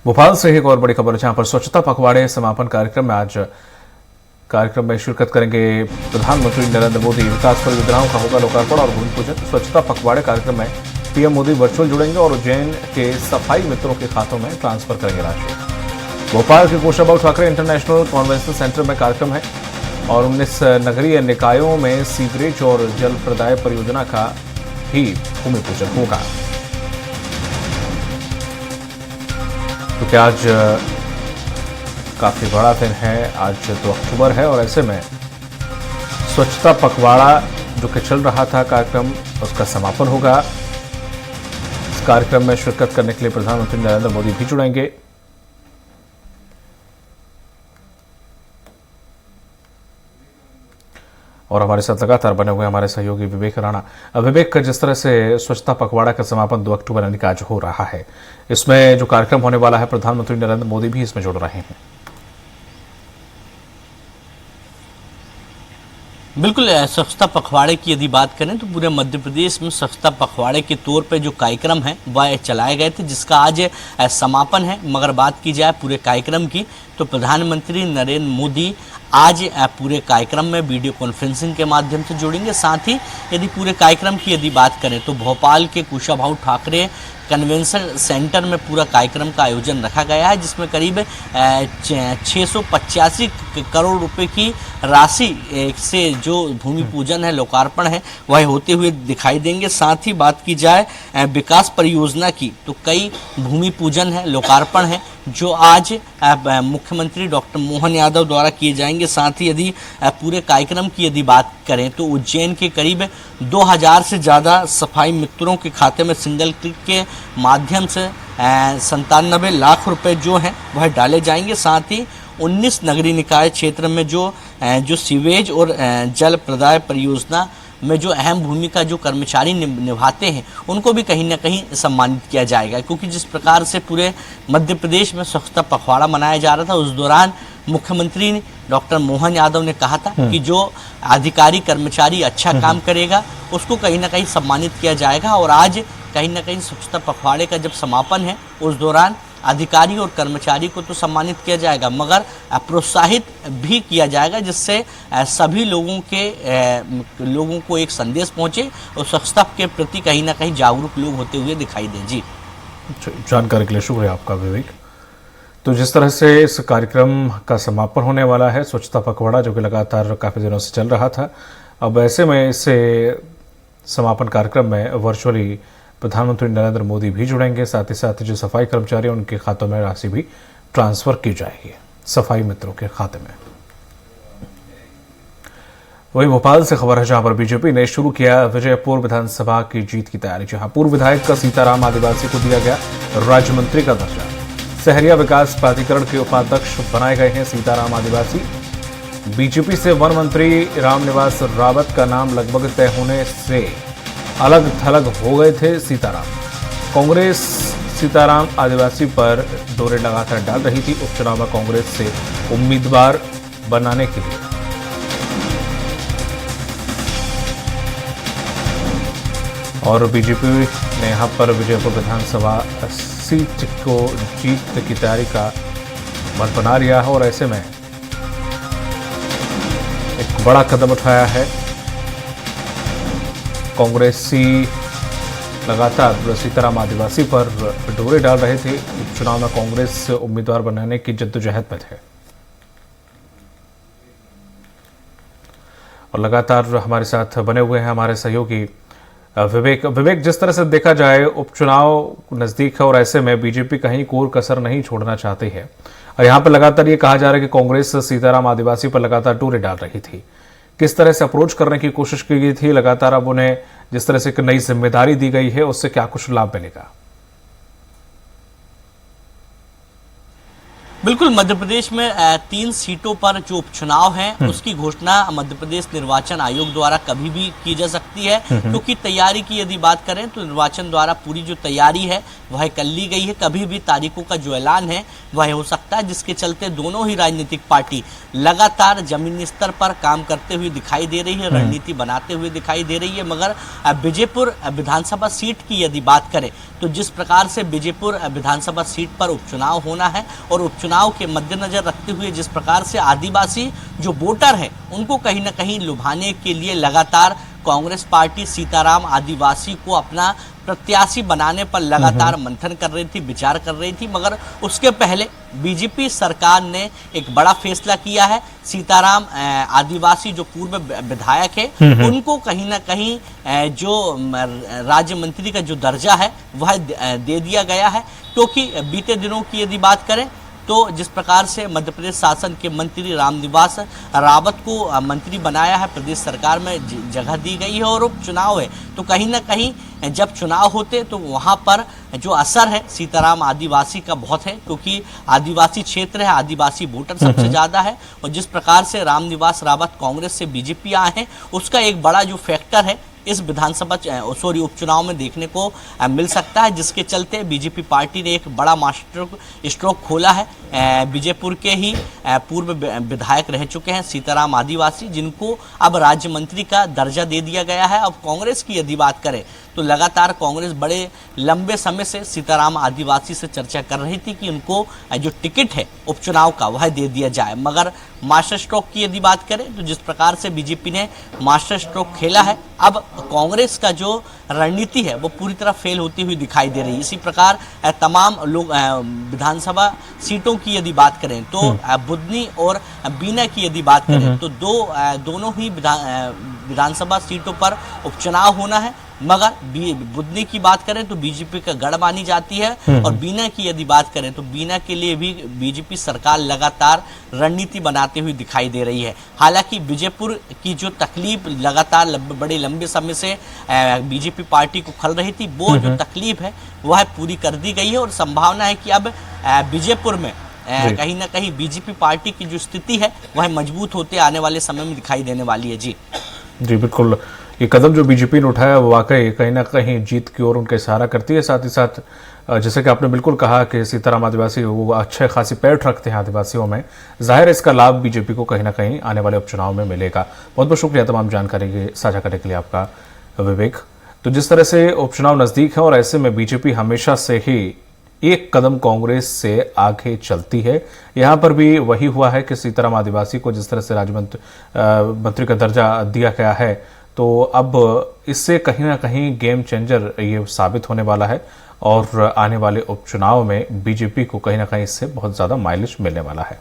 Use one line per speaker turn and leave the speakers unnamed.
भोपाल से एक और बड़ी खबर जहां पर स्वच्छता पखवाड़े समापन कार्यक्रम में आज कार्यक्रम में शिरकत करेंगे प्रधानमंत्री नरेंद्र मोदी। विकास परियोजनाओं का होगा लोकार्पण और भूमि पूजन। स्वच्छता पखवाड़े कार्यक्रम में पीएम मोदी वर्चुअल जुड़ेंगे और उज्जैन के सफाई मित्रों के खातों में ट्रांसफर करेंगे राशि। भोपाल के Kushabhau Thackeray international convention centre में कार्यक्रम है और 19 नगरीय निकायों में सीवरेज और जल प्रदाय परियोजना का भी भूमि पूजन होगा। क्योंकि आज काफी बड़ा दिन है, आज 2 अक्टूबर है और ऐसे में स्वच्छता पखवाड़ा जो कि चल रहा था कार्यक्रम, उसका समापन होगा। इस कार्यक्रम में शिरकत करने के लिए प्रधानमंत्री नरेंद्र मोदी भी जुड़ेंगे। और हमारे साथ लगातार बने हुए हमारे सहयोगी विवेक राणा। विवेक, जिस तरह से स्वच्छता पखवाड़ा का समापन 2 अक्टूबर यानी आज हो रहा है, इसमें जो कार्यक्रम होने वाला है प्रधानमंत्री नरेंद्र मोदी भी इसमें जुड़ रहे हैं।
बिल्कुल, स्वच्छता पखवाड़े की यदि बात करें तो पूरे मध्य प्रदेश में स्वच्छता पखवाड़े के तौर पे जो कार्यक्रम है वह चलाए गए थे, जिसका आज समापन है। मगर बात की जाए पूरे कार्यक्रम की तो प्रधानमंत्री नरेंद्र मोदी आज पूरे कार्यक्रम में वीडियो कॉन्फ्रेंसिंग के माध्यम से जुड़ेंगे। साथ ही यदि पूरे कार्यक्रम की यदि बात करें तो भोपाल के कुशाभाऊ ठाकरे कन्वेंशन सेंटर में पूरा कार्यक्रम का आयोजन रखा गया है, जिसमें करीब 685 करोड़ रुपए की राशि से जो भूमि पूजन है, लोकार्पण है, वह होते हुए दिखाई देंगे। साथ ही बात की जाए विकास परियोजना की तो कई भूमि पूजन है, लोकार्पण है जो आज मुख्यमंत्री डॉक्टर मोहन यादव द्वारा किए जाएंगे। साथ ही यदि पूरे कार्यक्रम की यदि बात करें तो उज्जैन के करीब 2000 से ज़्यादा सफाई मित्रों के खाते में सिंगल क्लिक के माध्यम से 97 लाख रुपए जो हैं वह डाले जाएंगे। साथ ही 19 नगरीय निकाय क्षेत्र में जो सीवेज और जल प्रदाय परियोजना में जो अहम भूमिका जो कर्मचारी निभाते हैं उनको भी कहीं ना कहीं सम्मानित किया जाएगा। क्योंकि जिस प्रकार से पूरे मध्य प्रदेश में स्वच्छता पखवाड़ा मनाया जा रहा था, उस दौरान मुख्यमंत्री डॉक्टर मोहन यादव ने कहा था कि जो अधिकारी कर्मचारी अच्छा काम करेगा उसको कहीं ना कहीं सम्मानित किया जाएगा। और आज कहीं ना कहीं स्वच्छता पखवाड़े का जब समापन है उस दौरान अधिकारी और कर्मचारी को तो सम्मानित किया जाएगा, मगर प्रोत्साहित भी किया जाएगा, जिससे सभी लोगों को एक संदेश पहुंचे और स्वच्छता के प्रति कहीं ना कहीं जागरूक लोग होते हुए दिखाई दें। जी,
जानकारी के लिए शुक्रिया आपका विवेक। तो जिस तरह से इस कार्यक्रम का समापन होने वाला है, स्वच्छता पखवाड़ा जो कि लगातार काफी दिनों से चल रहा था, अब ऐसे में इससे समापन कार्यक्रम में वर्चुअली प्रधानमंत्री नरेंद्र मोदी भी जुड़ेंगे। साथ ही साथ जो सफाई कर्मचारी उनके खातों में राशि भी ट्रांसफर की जाएगी, सफाई मित्रों के खाते में। वही भोपाल से खबर है जहां पर बीजेपी ने शुरू किया विजयपुर विधानसभा की जीत की तैयारी, जहां पूर्व विधायक का सीताराम आदिवासी को दिया गया राज्य मंत्री का दर्जा। सहरिया विकास प्राधिकरण के उपाध्यक्ष बनाए गए हैं सीताराम आदिवासी। बीजेपी से वन मंत्री रामनिवास रावत का नाम लगभग तय होने से अलग थलग हो गए थे सीताराम। कांग्रेस सीताराम आदिवासी पर डोरे लगातार डाल रही थी उपचुनाव में कांग्रेस से उम्मीदवार बनाने के लिए। और बीजेपी ने यहां पर विजयपुर विधानसभा सीट को जीत की तैयारी का मन बना लिया है और ऐसे में एक बड़ा कदम उठाया है। कांग्रेसी लगातार सीताराम आदिवासी पर डोरे डाल रहे थे, चुनाव में कांग्रेस से उम्मीदवार बनाने की जद्दोजहद में थे। और लगातार हमारे साथ बने हुए हैं हमारे सहयोगी विवेक, जिस तरह से देखा जाए उपचुनाव नजदीक है और ऐसे में बीजेपी कहीं कोई कसर नहीं छोड़ना चाहती है और यहां पर लगातार ये कहा जा रहा है कि कांग्रेस सीताराम आदिवासी पर लगातार डोरे डाल रही थी। किस तरह से अप्रोच करने की कोशिश की गई थी लगातार, अब उन्हें जिस तरह से एक नई जिम्मेदारी दी गई है उससे क्या कुछ लाभ मिलेगा?
बिल्कुल, मध्य प्रदेश में 3 सीटों पर जो उपचुनाव हैं उसकी घोषणा मध्य प्रदेश निर्वाचन आयोग द्वारा कभी भी की जा सकती है, क्योंकि तैयारी की यदि बात करें तो निर्वाचन द्वारा पूरी जो तैयारी है वह कर ली गई है। कभी भी तारीखों का जो ऐलान है वह हो सकता है, जिसके चलते दोनों ही राजनीतिक पार्टी लगातार जमीनी स्तर पर काम करते हुए दिखाई दे रही है, रणनीति बनाते हुए दिखाई दे रही है। मगर बीजेपुर विधानसभा सीट की यदि बात करें तो जिस प्रकार से बीजेपुर विधानसभा सीट पर उपचुनाव होना है और उपचुनाव के मद्देनजर रखते हुए जिस प्रकार से आदिवासी जो वोटर हैं उनको कहीं ना कहीं लुभाने के लिए लगातार कांग्रेस पार्टी सीताराम आदिवासी को अपना प्रत्याशी बनाने पर लगातार मंथन कर रही थी, विचार कर रही थी। मगर उसके पहले बीजेपी सरकार ने एक बड़ा फैसला किया है। सीताराम आदिवासी जो पूर्व विधायक है उनको कहीं ना कहीं जो राज्य मंत्री का जो दर्जा है वह दे दिया गया है, क्योंकि बीते दिनों की यदि बात करें तो जिस प्रकार से मध्य प्रदेश शासन के मंत्री रामनिवास रावत को मंत्री बनाया है, प्रदेश सरकार में जगह दी गई है और उपचुनाव है, तो कहीं ना कहीं जब चुनाव होते तो वहां पर जो असर है सीताराम आदिवासी का बहुत है, क्योंकि आदिवासी क्षेत्र है, आदिवासी वोटर सबसे ज्यादा है। और जिस प्रकार से रामनिवास रावत कांग्रेस से बीजेपी आए हैं उसका एक बड़ा जो फैक्टर है इस उपचुनाव में देखने को मिल सकता है, जिसके चलते बीजेपी पार्टी ने एक बड़ा मास्टर स्ट्रोक खोला है। बीजेपुर के ही पूर्व विधायक रह चुके हैं सीताराम आदिवासी, जिनको अब राज्य मंत्री का दर्जा दे दिया गया है। अब कांग्रेस की यदि बात करें तो लगातार कांग्रेस बड़े लंबे समय से सीताराम आदिवासी से चर्चा कर रही थी कि उनको जो टिकट है उपचुनाव का वह दे दिया जाए। मगर मास्टर स्ट्रोक की यदि बात करें तो जिस प्रकार से बीजेपी ने मास्टर स्ट्रोक खेला है, अब कांग्रेस का जो रणनीति है वो पूरी तरह फेल होती हुई दिखाई दे रही है। इसी प्रकार तमाम लोग विधानसभा सीटों की यदि बात करें तो बुधनी और बीना की यदि बात करें तो दोनों ही विधानसभा सीटों पर उपचुनाव होना है। मगर बुधनी की बात करें तो बीजेपी का गढ़ मानी जाती है और बीना की यदि बात करें तो बीना के लिए भी बीजेपी सरकार लगातार रणनीति बनाते हुए दिखाई दे रही है। हालांकि बीजेपुर की जो तकलीफ लगातार बड़े लंबे समय से बीजेपी पार्टी को खल रही थी, वो जो तकलीफ है वह पूरी कर दी गई है और संभावना है कि अब बीजेपुर में कहीं ना कहीं बीजेपी पार्टी की जो स्थिति है वह मजबूत होते आने वाले समय में दिखाई देने वाली है। जी
बिल्कुल, ये कदम जो बीजेपी ने उठाया वो वाकई कहीं ना कहीं जीत की ओर उनका इशारा करती है। साथ ही साथ जैसे कि आपने बिल्कुल कहा कि सीताराम आदिवासी वो अच्छे खासी पैठ रखते हैं आदिवासियों में, जाहिर है इसका लाभ बीजेपी को कहीं ना कहीं आने वाले उपचुनाव में मिलेगा। बहुत बहुत शुक्रिया तमाम जानकारी साझा करने के लिए आपका विवेक। तो जिस तरह से उपचुनाव नजदीक है और ऐसे में बीजेपी हमेशा से ही एक कदम कांग्रेस से आगे चलती है, यहाँ पर भी वही हुआ है कि सीताराम आदिवासी को जिस तरह से राज्य मंत्री का दर्जा दिया गया है, तो अब इससे कहीं ना कहीं गेम चेंजर ये साबित होने वाला है और आने वाले उपचुनाव में बीजेपी को कहीं ना कहीं इससे बहुत ज्यादा माइलेज मिलने वाला है।